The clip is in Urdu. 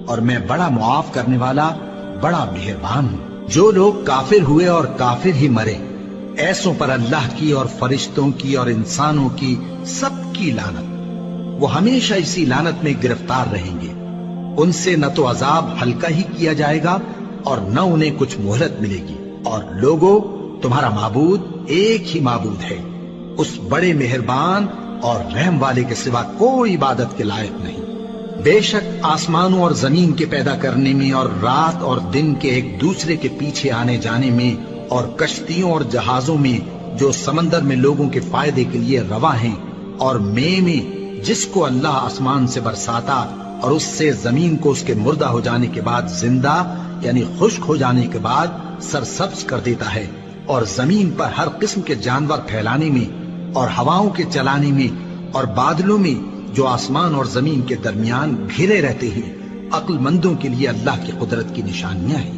اور میں بڑا معاف کرنے والا بڑا مہربان ہوں۔ جو لوگ کافر ہوئے اور کافر ہی مرے، ایسوں پر اللہ کی اور فرشتوں کی اور انسانوں کی سب کی لعنت، وہ ہمیشہ اسی لعنت میں گرفتار رہیں گے۔ ان سے نہ تو عذاب ہلکا ہی کیا جائے گا اور نہ انہیں کچھ مہلت ملے گی۔ اور لوگوں، تمہارا معبود ایک ہی معبود ہے، اس بڑے مہربان اور رحم والے کے سوا کوئی عبادت کے لائق نہیں۔ بے شک آسمانوں اور زمین کے پیدا کرنے میں اور رات اور دن کے ایک دوسرے کے پیچھے آنے جانے میں اور کشتیوں اور جہازوں میں جو سمندر میں لوگوں کے فائدے کے لیے رواں ہیں، اور میں جس کو اللہ آسمان سے برساتا اور اس سے زمین کو اس کے مردہ ہو جانے کے بعد زندہ یعنی خشک ہو جانے کے بعد سرسبز کر دیتا ہے، اور زمین پر ہر قسم کے جانور پھیلانے میں اور ہواؤں کے چلانے میں اور بادلوں میں جو آسمان اور زمین کے درمیان گھرے رہتے ہیں، عقل مندوں کے لیے اللہ کی قدرت کی نشانیاں ہیں۔